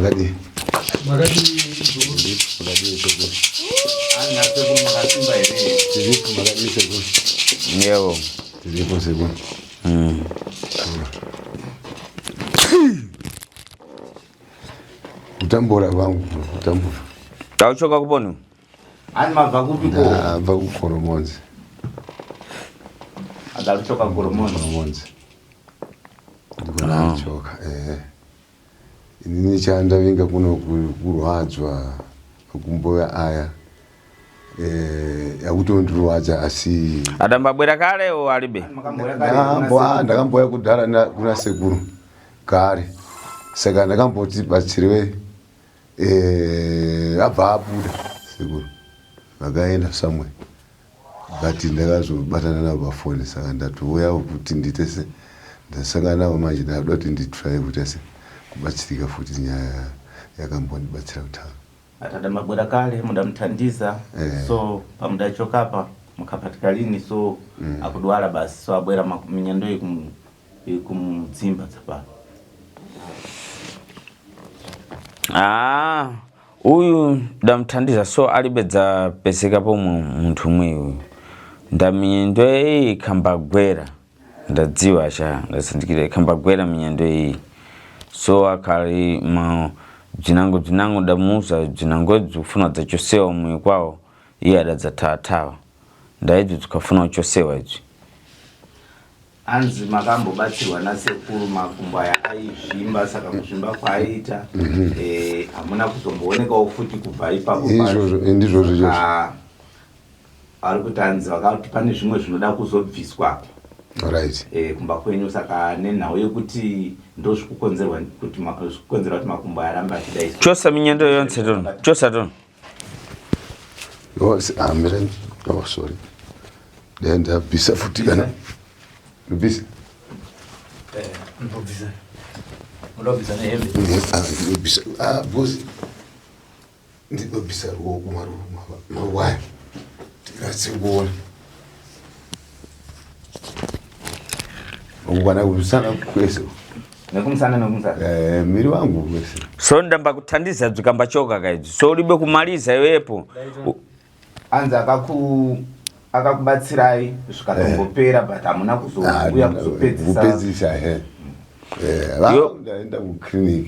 Magadi. Utambura vangu, utambura. Tauchoka kuponu? Ani mavakupiko? Vakukoromonzi. Akachoka kukoromonzi. Ndikona choka, Inini chanda vinga kuno kurwadzwa Gumbo aya. Yakutondurwadza asi adambabwera kale o alibe. Ndakamboya kudhara kuna Sekuru kare. Saka ndakamboti batsiriwe abva abuda Sekuru. Vakaenda somewhere. But ndakazobatana navo pafoni saka ndatouya kuti nditese ndasangana navo manje ndakuda kuti nditry kuti kubatsirika futi nyaya yakambondibatsira kutanga. Atadambabwera kale mudamuthandiza so pamudachokapa mukapatika lini so akudwala basi so abwera minyendo ikumdzimba tsapano. Uyu ndamuthandiza so alibedza peseka po munthu mwe uyu. Ndaminyendo ikambagwera ndadziwa cha ndasindikira ikambagwera minyendo iyi. So akali dzinango damusa dzinango dzufuna dzachosewa mwe kwawo iye adadzathawa. Ndaidzi tukafuna uchosewa idzi. Anzi makambo batsirwa na Sekuru makumbo aya aizvimba saka kuzvimba kwaita hamuna kuzombooneka futi kubva ipapo. Ndizvo zvizvo. Ari kuti anzi vakati pane zvimwe zvinoda kuzobviswa. Alright. Kumba kwenyu saka nenhau yekuti ndozvikukonzerwa kuti makumbo aya arambe achidai. Chosa minyendo yonse tono. Chosa tono. Oh sorry. Then ndabvisa futi kana. Ndabvisa. Ndabvisa. Ndabvisa nehembe. Ndabvisa. Boss. Ndabvisa why? Ndingatsingona. Ungwana kusana kwese. Nekumsana. Miri wangu kwese. So ndambakuthandiza dzikambachoka kaidzi. So ulibe kumaliza iwepo. Anza akakubatsirai zvikatombopera but hamuna kuzouya kuzopedzisa. Ndaenda kuclinic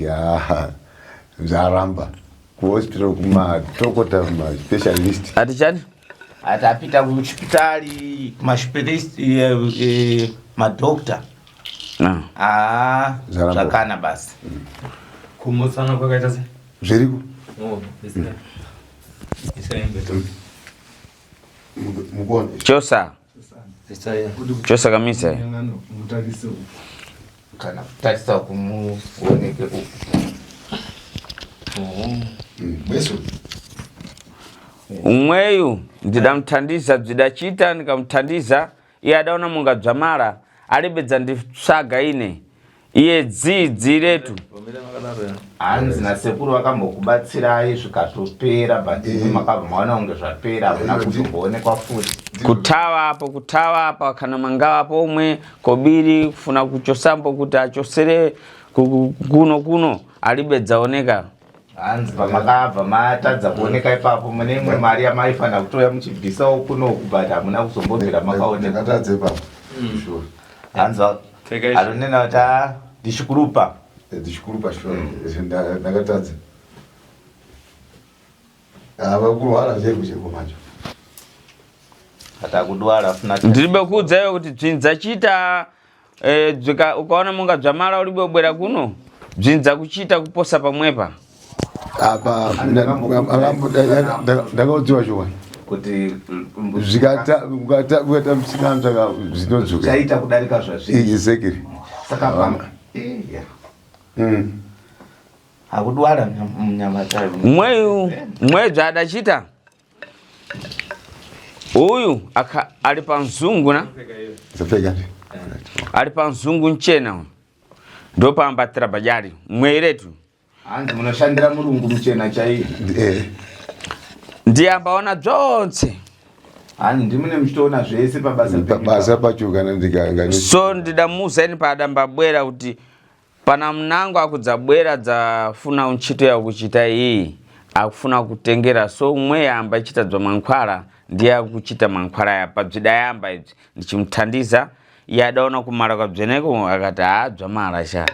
zvaramba kuhospital kumadokota specialist. Ati chani? Atapita kuchipitali kumaspecialist madokta. Zvakana basi. Kumusana kwakaita sei? Zviriko. Mugone. Chosa kamisa. Kana kutarisa kumuoneke uku. Umweyu ndidamuthandiza bzidachita ndikamuthandiza iye adaona munga dzamara alibedza nditsvaga ine iye dzidzi retu. Hanzi na Sekuru vakambokubatsirai zvikatopera but makabva maona kunge zvapera hamuna kuzomboonekwa futi. Kutawa apo kana mangavapo umwe kobiri kufuna kuchosambo kuti achosere kuno alibedza oneka. Hanzi pamakabva matadza kuoneka ipapo mune imwe mari yamaifana kutoya muchibvisawo kunoku but hamuna kuzombobvira makaoneka. Ndakatadze ipapo. Hanzi alonena kuti ndichikurupa. Ndichikurupa ndakatadze. Vakurwara cheko macho. Atakudwara afuna. Ndiribe kuudzayo kuti bzinza chita ukaona munga dzamara ulibe ubwera kuno bzinza kuchita kuposa pamwepa. Apa ndakaudziwa chokwa kuti kuita msikanzvaka zvinodzuka chaita kudarika zvazviri. Exactly. Saka pamba akudwara munyama tayo. Mweyu dzadachita uyu ali panzungu na ali panzungu nchena ndo pambatira bajari mweretu. Hanzi munoshandira Mulungu muchena chaiyo. Ndiyambaona dzonse. Hani ndimune muchitoona zvese pabasa pacho kana ndikanga. So ndidamuza ini padambabwera kuti pana mnango akudzabwera dzafuna unchito ya kuchita iyi akufuna kutengera so umwe yamba chita dzwa mankhwala ndiye akuchita mankhwala yapa bzidayamba ibzi ndichimthandiza yadaona kumala kwa bzeneko akati adzwa mala sha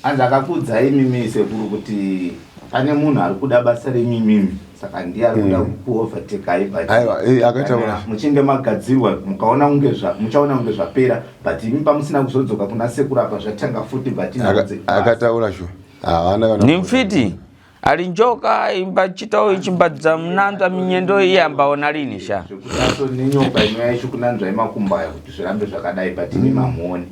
anza akakudza imimi Sekuru kuti pane munhu ari kuda basa remimimi saka ndiye ari kuda kuovertake but aiwa akataura muchinge magadzirwa muchaona unge zvapera but imi pamusina kuzodzoka kuna Sekuru apa zvatanga futi but akataura sho ni mfiti ali njoka imba chitawo ichimbadza mnanzva minyendo iyi ambaona lini sha zvekutaso nenyoka inoya ichikunanzva imakumbaya kuti zvirambe zvakadai but imi mamuoni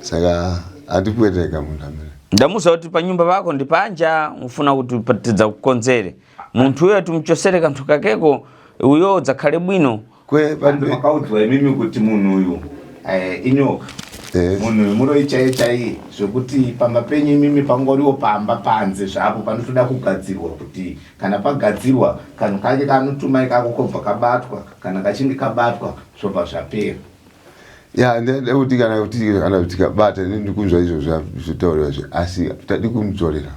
saka atipweteka munhu amene ndamuza kuti panyumba pako ndipanja ufuna kuti patidza kukonzere munthu uyo tumuchosere kanthu kakeko uyo dzakhale bwino kwe makaudzwa imimi kuti munhu uyu inyoka munhu uyu muroichaiye zvekuti pamba penyu imimi pangoriwo pamba panze zvapo panotoda kugadzirwa kuti kana pagadzirwa kanhu kake kanotumai kako kobva kabatwa kana kachinge kabatwa zvobva zvapera ya ndekuti kana kuti kabata ndikunzwa izvo zvitauriwa zve asi tadi kumudzorera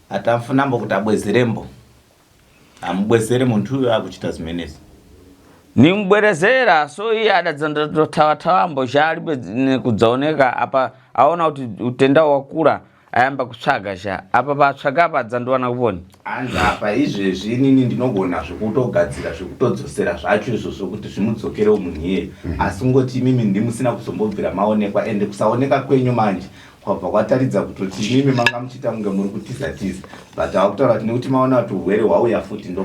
atafunambo kuti abwezerembo amubwezere munthu uyo akuchita zimenezi nimubwerezera so iye adadzandotawatawambo zvalibe kudzaoneka apa aona kuti utenda wakura ayamba kutsvaga sha apa patsvaga apa adzandowana kuponi anza apa izvezvi inini ndinogona zvekutogadzira zvekutodzosera zvacho izvo zvokuti zvimudzokerewo munhu iye asi ngoti imimi ndimusina kuzombobvira maonekwa ende kusaoneka kwenyu manje kwabva kwataridza kutoti imimi manga muchita kunge muri kutiza-tiza but akutaura kuti nekuti maona kuti urwere hwauya futi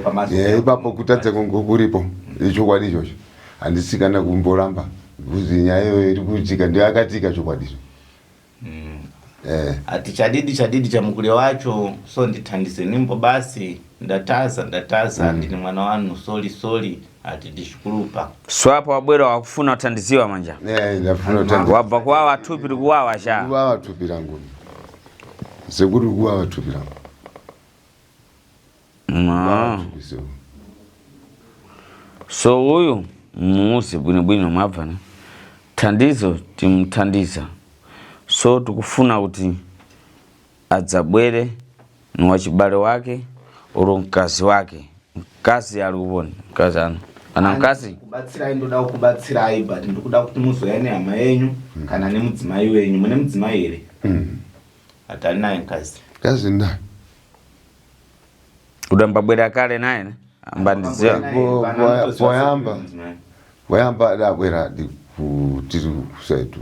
ipapo kutadza kunge kuripo ichokwadi ichocho handisikana kumboramba kuti nyaya iyoyo iri kuitika ndiyo akatika chokwadi izvo ati chadidi chamukule wacho so ndithandise nimbo basi ndataza ndini mwana wanu soli ati ndishikurupa so apa wabwera wakufuna uthandiziwa manja ndafuna uthandiziwa wabva kuwawa thupi likuwawa sha kuwawa thupi langu Sekuru kuwawa thupi langu so uyu muusi bwinobwino mwabvana thandizo timuthandiza so tukufuna kuti adzabwere niwachibale wake uro mkazi wake mkazi ali kuponi mkazi ana mkazi kubatsirai ndoda kubatsirai but ndikuda kuti muzoya nehama yenyu kana nemudzimai wenyu mune mudzimai here atani naye mkazi ndaye udambabwera kale naye ambandiziwa wayamba adabwera tiri kusaitu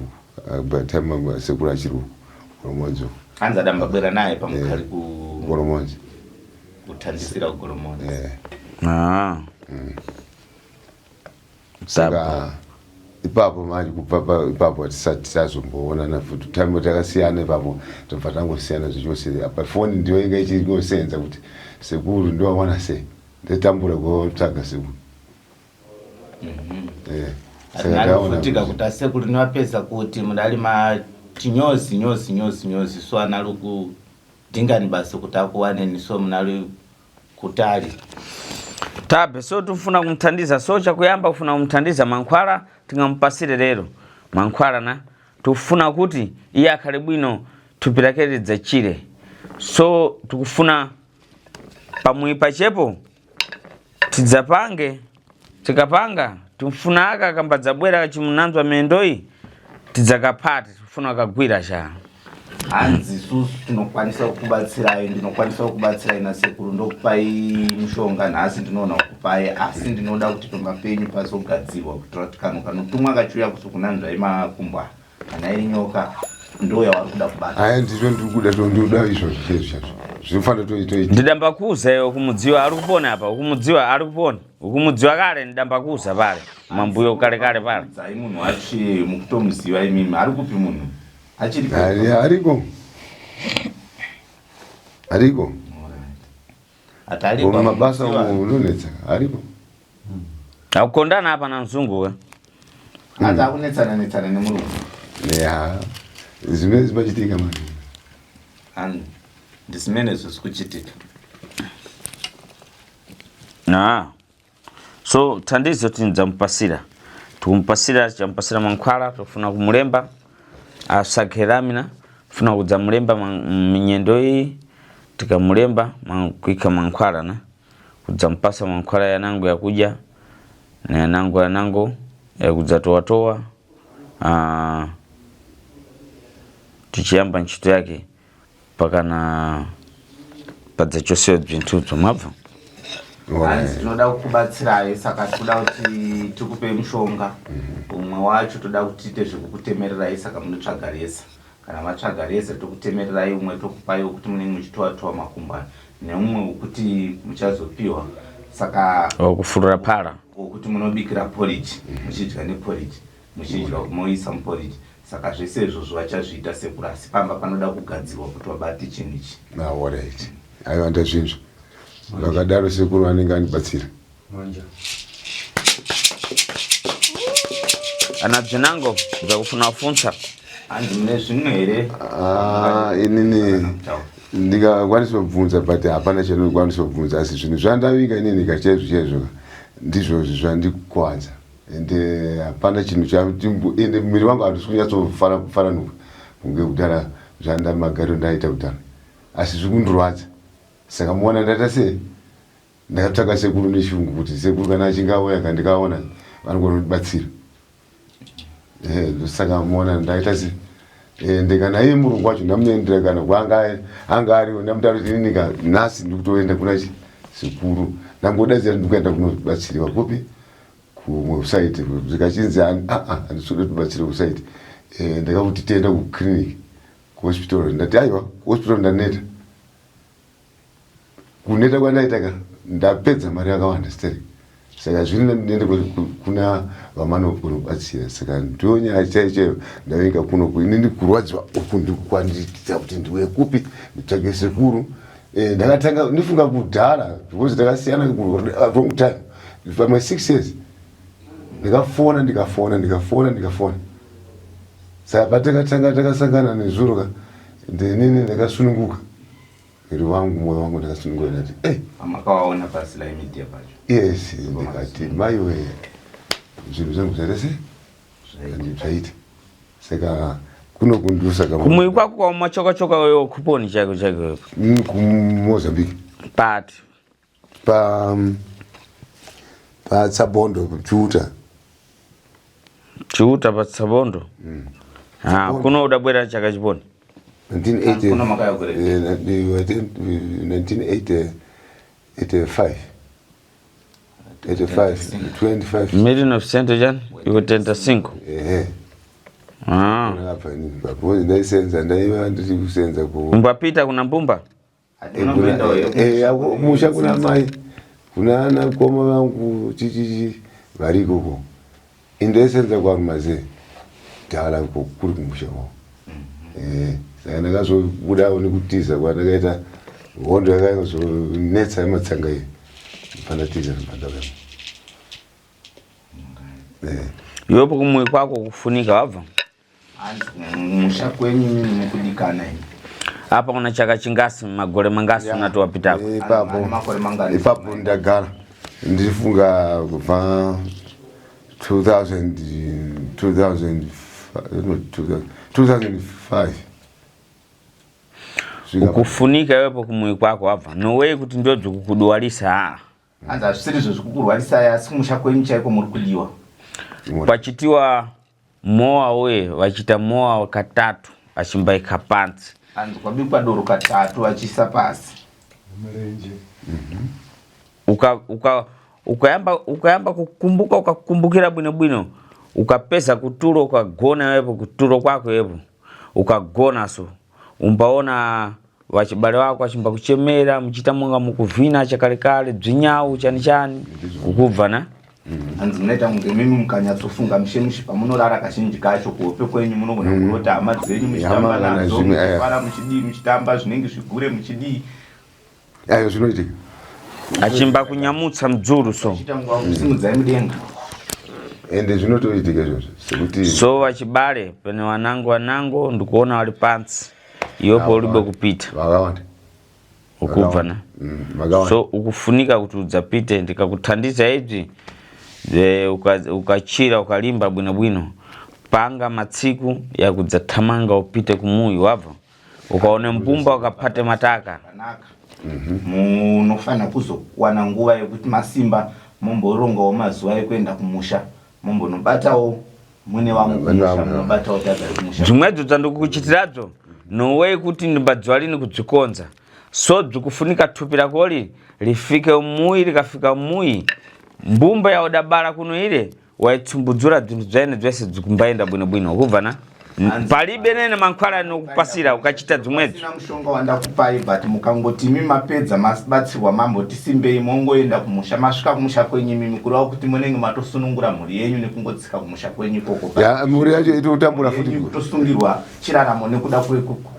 batema Sekuru achiri Goromonzo anza dambabwera naye pamukali ku Goromonzo kuthandisira Goromonzo saka ipapo manje kupapa ipapo tisazomboona na futhi time takasiyana ipapo tobva tangosiyana zvichose apa phone ndiyo inga ichinosenza kuti Sekuru ndiwo wana se ndetambura kutsvaga Sekuru ndinofutika kuti Sekuru niwapedza kuti mudali tinyozi so anali kudingani basi kuti akuwaneni so munali kutali tabe so tufuna kumthandiza so chakuyamba kufuna kumthandiza mankhwala tingamupasire lero mankhwala na tufuna kuti iye akhale bwino thupi lake lidzachire so tukufuna pamwe pachepo tidzapange tikapanga tumfuna aka kambadzabwera kachimunanzwa mendoyi tidzakaphati tufuna akagwira sha hanzi susu tinokwanisa kukubatsirai ndinokwanisa kukubatsirai na Sekuru ndokupai mushonga nhasi ndinoona kukupai asi ndinoda kuti pamba penyu pazogadzirwa kuitira kuti kanhu kanotumwa kachiuya kusokunanzva imakumbwa kana iri nyoka ndo yavari kuda kubata ndizvo ndikuda izvozvo chezvo zvinofana toita ndidambakuza iwo kumudziwa ari kupona apa ukumudziwa ari kupona ukumudziwa kale ndidambakuza pale mambuyo kale pale dzai munhu achi mukutomuziva imimi ari kupi munhu achiri ariko atali kwa mabasa unonetsa ariko akukondana apa na mzungu we ata akunetsana nemurungu zimene zimachitika mani ndisimene zvisikuchitika so thandizo tindzamupasira champasira mankhwala tofuna kumulemba asakheramina funa kudza mulemba minyendo iyi tikamulemba kuika mankhwala na kudza mpasa mankhwala yanangu yakuja na yanangu yakudza toa tichiyamba ntchito yake pakana padza chose bzinthuzo mabva. Tinoda kukubatsirayo saka toda kuti tikupe mushonga umwe wacho toda kuti tiite zvekukutemererai saka munotsvaga resa kana matsvaga resa tokutemererai umwe tokupayo kuti munenge muchitowa makumba neumwe wekuti muchazopiwa saka kufurira phala wekuti munobikira porridge muchidya neporridge muchidya moisa muporridge saka zvese izvozvo vachazviita Sekuru asi pamba panoda kugadzirwa kuti wabate chinhu ichi. Alright. Aiwanda zvinhu vakadaro Sekuru anenge anibatsira ana bzinango zvakufuna kufunza hanzi mune zvimwe here inini ndingakwanisa kubvunza but hapana chandinokwanisa kubvunza asi zvinhu zvandaviga inini chaizvo ndizvo zvandikwanza ende hapana chinhu ende muviri wangu handisi kunyatsofaranuka kunge kudara zvandamagariro ndaita kudara asi zviri kundorwadza saka muona ndaita sei ndakatsvaka Sekuru nechirungu kuti Sekuru kana achinge auya kandikaona vanongobatsira saka muona ndaita sei ende kana iye murungu wacho ndamunoendera kana kwaanga ariwo ndamutaura kuti inini nhasi ndiri kutoenda kuna Sekuru ndangodaidzira ndikuenda kunobatsiriwa kupi kusaiti zvikachinzi handisi kuda kubatsira kusaiti ndakakuti tienda kuclinic kuhospital ndati aiwa kuhospital ndaneta kuneta kwandaitaka ndapedza mari yakawanda sterling saka zvino ndiende kuna vamanobatsira saka ndonyaya chaicho ndavenga kuno inini kurwadziwa uku ndikukwandiita kuti ndiwe kupi nditsvage Sekuru ndakatanga ndifunga kudhara because ndakasiyana wrong time for my 6 years ndikafona saka patakatanga takasangana nezuro ndenini ndakasununguka moyo wangu ndakasununguka ndati makawaona paSly Media pacho yes ndikati maiwe zvinhu zvangu zvaita zvaita saka kuno kundusa kumwe kwako kwa machoka wewe kuponi chako kuMozambique pati pa Tsabondo Chiuta pa Tsabondo kuno udabwera chaka chiponi 1985 25 million of cent jan iwe 35 ndaisenza ndaiva ndiri kusenza mbapita kuna mbumba musha kuna mai kuna ana koma vangu chichichi varikoko indaisenza kwarumaze dhala kuri kumusha wavo saka ndakazobudawo nekutiza kwandakaita hondo yakazonetsa yematsanga iyi panatiza pandakamo iwepo kumwe kwako kufunika wabva musha kwenyu mukudikana ini apa kuna chaka chingasi magore mangasi unati wapitako ipapo ndagara ndirifunga kubva 2005 ukufunika iwepo kumwe kwako wabva nowei kuti ndodzo kukudwalisa hanzi hazvisiri zvokukurwarisa asi kumusha kwenyu chaiko muri kudiwa pachitiwa mowa we vachita mowa katatu achimbaika pansi hanzi kwabikwa doro katatu vachisa pasi ukayamba kukumbuka ukakumbukira bwino ukapeza kuturo ukagona wepo kuturo kwako wepo ukagona so umbaona vachibale wako achimba kuchemera muchita mwanga mukuvhina chakalekale bzinyawu chani kukubva na hanzi munoita kunge mimi mukanyatsofunga mushemushi pamunorara kazhinji kacho kuhope kwenyu munogona kurota hama dzenyu muchitamba nadzo muchifara muchidii muchitamba zvinenge zvigure muchidii ayo zvinoitika achimba kunyamutsa mdzuru so simudzai mudenga ende zvinotoitika izvozvo sekuti so vachibale pane wanango ndikuona wali pansi iyopo ulibe kupita vakawanda ukubva na so ukufunika kuti udzapite ndikakuthandiza ibvi ukachira ukalimba bwino panga matsiku ya kudzathamanga upite kumuyi wabva ukaone mbumba ukapate mataka munofana kuzokuwana nguva yekuti masimba momborongawo mazuva ekuenda kumusha mombonobatawo mune vamwe kumusha munobatawo tagari kumusha dzimwedzo dzandikukuchitiradzo nowe kuti ndibadzwa lini kudzikonza so dzikufunika thupi rako lifike umuyi likafika umuyi mbumba ya udabala kuno ile waitsumbudzura dzinthu dzene dzese dzikumbaenda bwinobwino kubvana palibe nene mankhwala nokupasira ukachita dzimwedzo sina mushonga wandakupai but mukangoti imi mapedza mabatsirwa mamboti simbei mongoenda kumusha masvika kumusha kwenyu mimi kureva kuti munenge matosunungura mhuri yenyu nekungotsika kumusha kwenyu ikoko mhuri yacho itotambura futi kutosungirwa chiraramo nekuda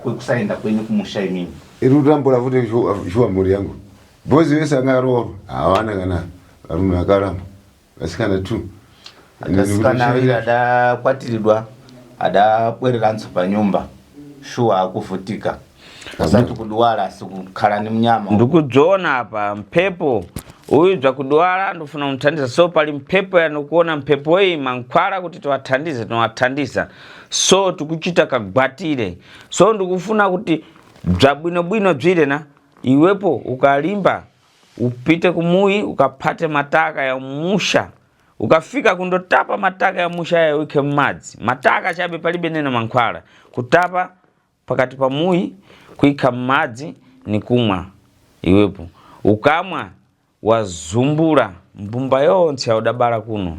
kwekusaenda kwenyu kumusha imimi irikutambura futi shuwa mhuri yangu bhozi vese angaroorwa hawana kana varume vakaramba vasikana 2 akasikana aviri adakwatiridwa adapwerera ntso panyumba shuwa akuvhutika asati kudwara asi kukhala nemunyama ndikudzona apa mphepo uyu dzakudwara ndofuna kumthandiza so pali mphepo yanokuona mphepo iyi mankhwala kuti tiwathandiza so tikuchita kagwatire so ndikufuna kuti bwinobwino bzire na iwepo ukalimba upite kumuyi ukaphate mataka ya musha ukafika kundotapa mataka ya musha ya wike mmadzi mataka chabe palibe nene mankhwala kutapa pakati pa muyi kuika mmadzi ni kumwa iwepo ukamwa wazumbura mbumba yonse ya udabala kuno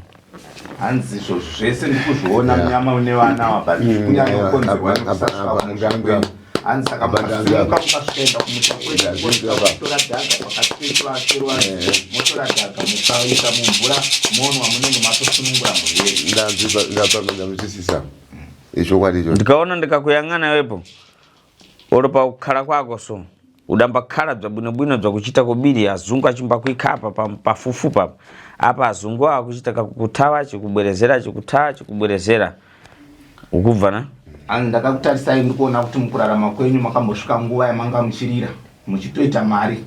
hanzi izvo zvese ndikuzviona munyama une vana wabati kunyanya ukonzerwa nekusasvika hanzi saka mukasimuka mukasvikaenda kumusha kwetora dhaga pakati pechivakerwa motora dhaga mukaisa mumvura monwa munenge matosunungura mhuri ndamutwisisa ichokwadi icho ndikaona ndikakuyang'ana wepo olopa kukhala kwako so udambakhala bwinobwino bzakuchita kubiri azungu achimba kuikhapa pafufupa apa azungu akuchita kakuthawa chikubwerezera chikuthawa chikubwerezera ukubvana ndakakutarisai ndikuona kuti mukurarama kwenyu makambosvika nguva yamanga muchirira muchitoita mari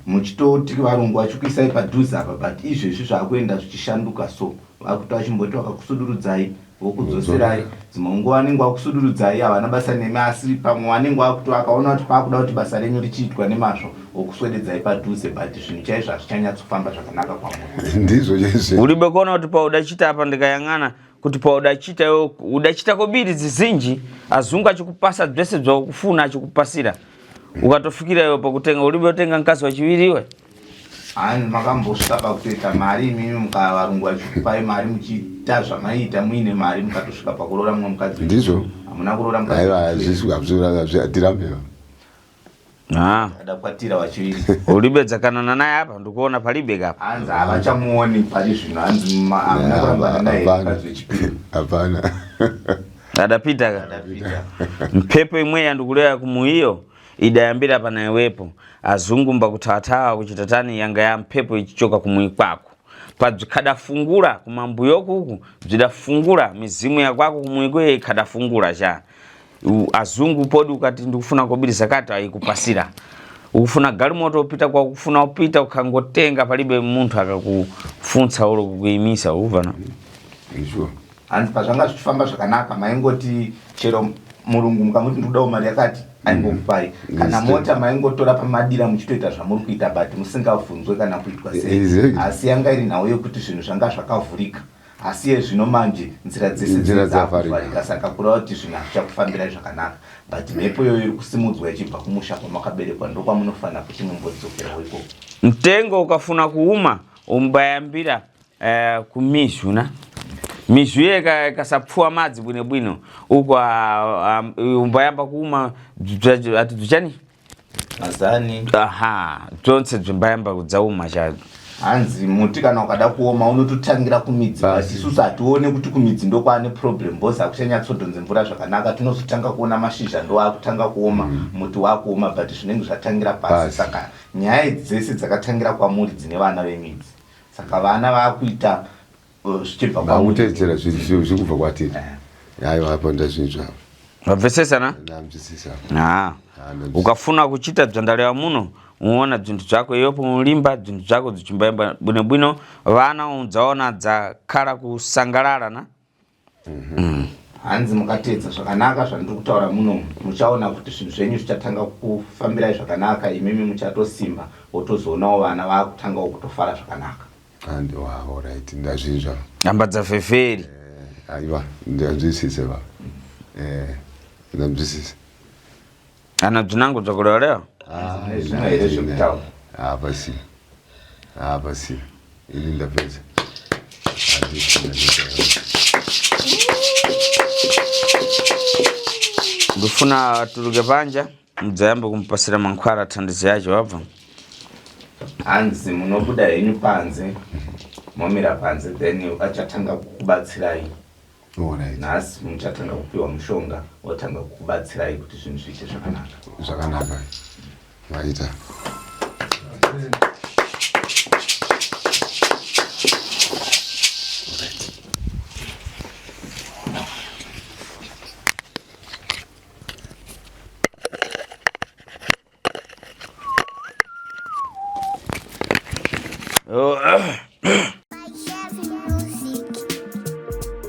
muchitoti varungu vachikuisai padhuze apa but izvezvi zvakuenda zvichishanduka so vakuti vachimboti vakakusudurudzai vokudzoserai dzimwe nguva vanenge vakusudurudzai havana basa nemi asi pamwe vanenge vakuti vakaona kuti pakuda kuti basa renyu richiitwa nemazvo vokuswededzai padhuze but zvinhu chaizvo hazvichanyatsofamba zvakanaka kwamuri ndizvo chese ulibe kuona kuti paudachita apa ndikayang'ana kuti paudachita iwe udachita kobiri zizinji azungu achikupasa zvese zvakufuna achikupasira ukatofikira iwe pakutenga ulibe utenga mkazi wachiviriwe makambosvika pakutoita mari imimi mukavarungu vachikupai mari muchiita zvamaita muine mari mukatosvika pakuroora mumwe mukadzi ndizvo hamuna kuroora mukadzitirambiwa adakwatira wachiviri ulibe dzakanana naye apa ndikuona palibe kapa hanzi havachamuoni pari zvino hanzi hamuna kurambana naye mukadzi wechipiri hapana adapita mphepo imwe yandikulera kumuiyo idayambira pana iwepo azungu mbakuthawa kuchita tani yanga ya mphepo ichichoka kumuyi kwako padzikadafungula kumambuyo kuku bzidafungula mizimu ya kwako kumuyi kwe ikadafungula cha azungu podi ukati ndikufuna kobiri zakati ayikupasira ukufuna galimoto upita kwa kufuna upita ukangotenga palibe munthu akakufunsa ulo kukuimisa uvana izvo hanzi pazvanga zvichifamba zvakanaka maingoti chero murungu mukamuti ndikudawo mari yakati aingokupai kana mota maingotora pamadira muchitoita zvamuri kuita but musingabvunzwe kana kuitwa sei asi yanga iri nhau yekuti zvinhu zvanga zvakavhurika asi yezvino manje nzira dzese dzavharika saka kureva kuti zvinhu hazvichakufambirai zvakanaka but mhepo iyoyo iri kusimudzwa ichibva kumusha kwamakaberekwa ndokwamunofanira kuti mumbodzokerawo ikoko mtengo ukafuna kuuma umbayambira kumizhu na mizhu iye ikasapfuwa madzi bwinobwino uko umbayamba kuuma ati dzuchani mazani dzonse dzimbayamba kudzauma chadzo hanzi muti kana ukada kuoma unototangira kumidzi but isusu hatione kuti kumidzi ndokwane problem bose hakuchanyatsodonze mvura zvakanaka tinozotanga kuona mashizha ndoakutanga kuoma muti wakuoma but zvinenge zvatangira pasi saka nyaya dzese dzakatangira kwamuri dzine vana vemidzi saka vana vakuita zvichibva kwamutedzera zvikubva kwatiri hayo apa ndazvinhu zvavo wabvesesana ndamvisisa ukafuna kuchita bzandalewa muno uona dzinthu dzako iyopo mulimba dzinthu dzako dzichimbayamba bwinobwino vana udzaona dzakhala kusangalala na hanzi mukatedza zvakanaka zvandiri kutaura muno muchaona kuti zvinhu zvenyu zvichatanga kufambirai zvakanaka, imimi muchatosimba wotozoonawo vana vakutangawo kutofara zvakanaka. Andiwa, alright, ndazvinzwa. Amba dzafeferi. Aiwa, ndazvisise baba. Ndazvisise. Ana bzinango dzakulewa? Zvinohere zvekutaura. Basi. Basi. Ini ndapedza. Ndifuna tuluke panja mudzayamba kumupasira mankhwala thandizo yacho wabva. Hanzi munobuda henyu panze, momira panze, then achatanga kukubatsirai. Alright. Nhasi muchatanga kupiwa mushonga wotanga kukubatsirai kuti zvinhu zviite zvakanaka. Zvakanaka. Vaita.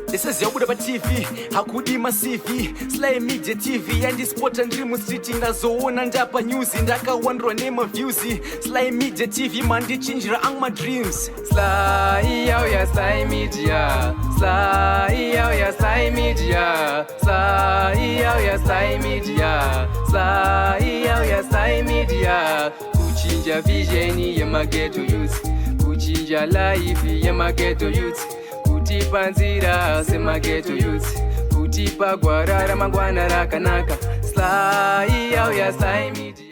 This is Yabuda TV, Hakudi Masivi, Sly Media TV, and this sport and dream street in the zone and up a news in Daka wonder name of views. Sly Media TV, man, they change my dreams. Sly, yeah, Sly Media, Sly, yeah, Sly Media, Sly, yeah, Sly Media, Sly, yeah, Sly Media. Kuchinja vision, yeah, ghetto youth, Kuchinja life, yeah, ghetto youth. Kutipa nzira sema ghetto youth, kutipa gwara ramangwana rakanaka. Sly, yeah, Sly Media.